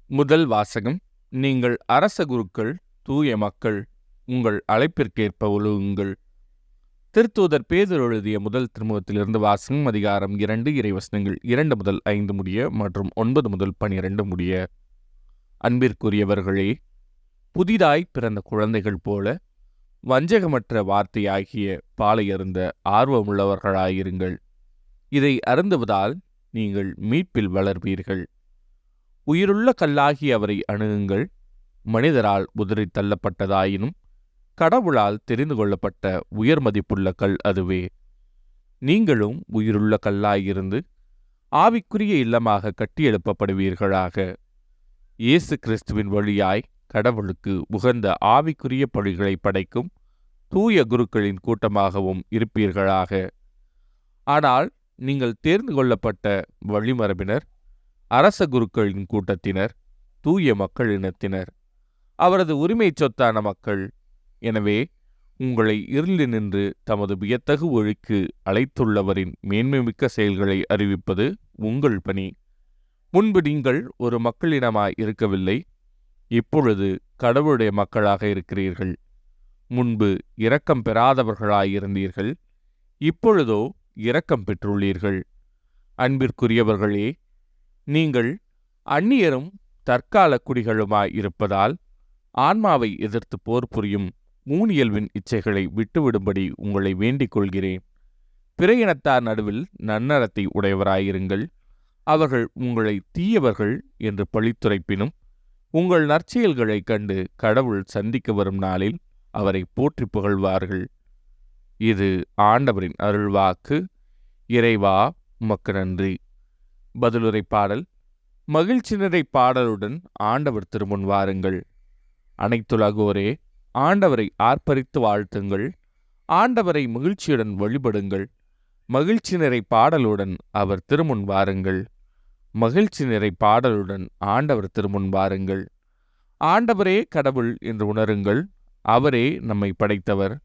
முதல் வாசகம். நீங்கள் அரச குருக்கள், தூய மக்கள், உங்கள் அழைப்பிற்கேற்ப ஒழுகுங்கள். திருத்தூதர் பேதுரு எழுதிய முதல் திருமுகத்திலிருந்து வாசகம். அதிகாரம் 2, இறைவசனங்கள் 2 முதல் 5 முடிய மற்றும் 9 முதல் 12 முடிய. அன்பிற்குரியவர்களே, புதிதாய் பிறந்த குழந்தைகள் போல வஞ்சகமற்ற வார்த்தையாகிய பாலை அருந்த ஆர்வமுள்ளவர்களாயிருங்கள். இதை அருந்துவதால் நீங்கள் மீட்பில் வளர்வீர்கள். உயிருள்ள கல்லாகி அவரை அணுகுங்கள். மனிதரால் உதறித் தள்ளப்பட்டதாயினும் கடவுளால் தெரிந்து கொள்ளப்பட்ட உயர் மதிப்புள்ள கல் அதுவே. நீங்களும் உயிருள்ள கல்லாயிருந்து ஆவிக்குரிய இல்லமாக கட்டியெழுப்பப்படுவீர்களாக. இயேசு கிறிஸ்துவின் வழியாய் கடவுளுக்கு உகந்த ஆவிக்குரிய பழிகளை படைக்கும் தூய குருக்களின் கூட்டமாகவும் இருப்பீர்களாக. ஆனால் நீங்கள் தேர்ந்து கொள்ளப்பட்ட வழிமரபினர், அரச குருக்களின் கூட்டத்தினர், தூய மக்களினத்தினர், அவரது உரிமை சொத்தான மக்கள். எனவே உங்களை இருளினின்று தமது வியத்தகு ஒளிக்கு அழைத்துள்ளவரின் மேன்மைமிக்க செயல்களை அறிவிப்பது உங்கள் பணி. முன்பு நீங்கள் ஒரு மக்களினமாய் இருக்கவில்லை, இப்பொழுது கடவுளுடைய மக்களாக இருக்கிறீர்கள். முன்பு இரக்கம் பெறாதவர்களாயிருந்தீர்கள், இப்பொழுதோ இரக்கம் பெற்றுள்ளீர்கள். அன்பிற்குரியவர்களே, நீங்கள் அந்நியரும் தற்கால குடிகளுமாய் இருப்பதால் ஆன்மாவை எதிர்த்து போர் புரியும் ஊனியல்வின் இச்சைகளை விட்டுவிடும்படி உங்களை வேண்டிக் கொள்கிறேன். பிற இனத்தார் நடுவில் நன்னறத்தை உடையவராயிருங்கள். அவர்கள் உங்களை தீயவர்கள் என்று பழித்துரைப்பினும் உங்கள் நற்செயல்களைக் கண்டு கடவுள் சந்திக்க வரும் நாளில் அவரை போற்றி புகழ்வார்கள். இது ஆண்டவரின் அருள்வாக்கு. இறைவா, உமக்கு நன்றி. பதிலுரை பாடல். மகிழ்ச்சி நிறை பாடலுடன் ஆண்டவர் திருமுன் வாருங்கள். அனைத்துலகோரே, ஆண்டவரை ஆர்ப்பரித்து வாழ்த்துங்கள். ஆண்டவரை மகிழ்ச்சியுடன் வழிபடுங்கள். மகிழ்ச்சி நிறை பாடலுடன் அவர் திருமுன் வாருங்கள். மகிழ்ச்சி நிறை பாடலுடன் ஆண்டவர் திருமுன் வாருங்கள். ஆண்டவரே கடவுள் என்று உணருங்கள். அவரே நம்மை படைத்தவர்,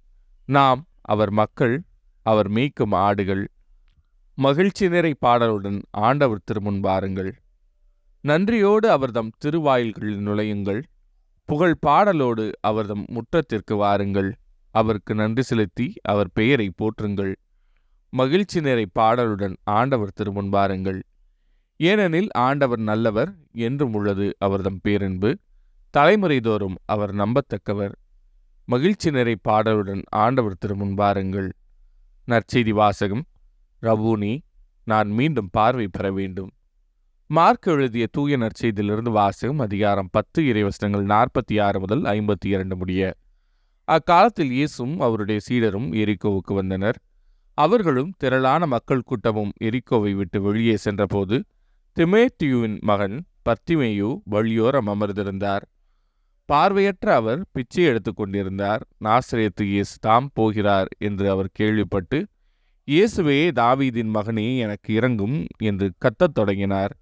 நாம் அவர் மக்கள், அவர் மேய்க்கும் ஆடுகள். மகிழ்ச்சி நிறை பாடலுடன் ஆண்டவர் திருமுன் வாருங்கள். நன்றியோடு அவர்தம் திருவாயில்களில் நுழையுங்கள். புகழ் பாடலோடு அவர்தம் முற்றத்திற்கு வாருங்கள். அவருக்கு நன்றி செலுத்தி அவர் பெயரை போற்றுங்கள். மகிழ்ச்சி நிறை பாடலுடன் ஆண்டவர் திருமுன் வாருங்கள். ஏனெனில் ஆண்டவர் நல்லவர், என்றும் உள்ளது அவர்தம் பேரன்பு. தலைமுறை தோறும் அவர் நம்பத்தக்கவர். மகிழ்ச்சி நிறை பாடலுடன் ஆண்டவர் திருமுன் வாருங்கள். நற்செய்தி வாசகம். ரபூனி, நான் மீண்டும் பார்வை பெற வேண்டும். மார்க் எழுதிய தூய நற்செய்தியிலிருந்து வாசகம். அதிகாரம் 10, இறைவசனங்கள் 46 முதல் 52 முடிய. அக்காலத்தில் இயேசும் அவருடைய சீடரும் எரிகோவுக்கு வந்தனர். அவர்களும் திரளான மக்கள் கூட்டமும் எரிகோவை விட்டு வெளியே சென்றபோது திமேத்தியுவின் மகன் பர்த்திமேயு வழியோரம் அமர்ந்திருந்தார். பார்வையற்ற அவர் பிச்சை எடுத்து கொண்டிருந்தார். நாசரேத்து இயேசு தாம் போகிறார் என்று அவர் கேள்விப்பட்டு, இயேசுவே, தாவீதின் மகனே, எனக்கு இரங்கும் என்று கத்தத் தொடங்கினார்.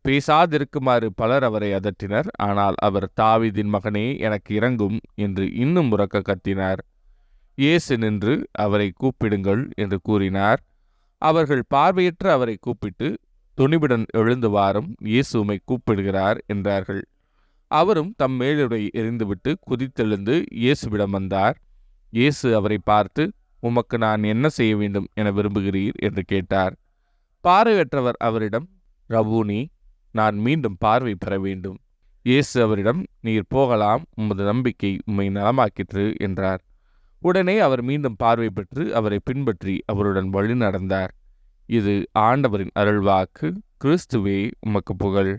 பேசாதிருக்குமாறு பலர் அவரை அதட்டினர். ஆனால் அவர், தாவீதின் மகனே, எனக்கு இரங்கும் என்று இன்னும் உரக்க கத்தினார். இயேசு நின்று, அவரை கூப்பிடுங்கள் என்று கூறினார். அவர்கள் பார்வையற்ற அவரை கூப்பிட்டு, துணிவுடன் எழுந்து வாரும், இயேசு உம்மை கூப்பிடுகிறார் என்றார்கள். அவரும் தம் மேலுடை எறிந்துவிட்டு குதித்தெழுந்து இயேசுவிடம் வந்தார். இயேசு அவரை பார்த்து, உமக்கு நான் என்ன செய்ய வேண்டும் என விரும்புகிறீர் என்று கேட்டார். பார்வையற்றவர் அவரிடம், ரபூனி, நான் மீண்டும் பார்வை பெற வேண்டும். இயேசு அவரிடம், நீர் போகலாம், உமது நம்பிக்கை உம்மை நலமாக்கிற்று என்றார். உடனே அவர் மீண்டும் பார்வை பெற்று அவரை பின்பற்றி அவருடன் வழி நடந்தார். இது ஆண்டவரின் அருள்வாக்கு. கிறிஸ்துவே, உமக்கு புகழ்.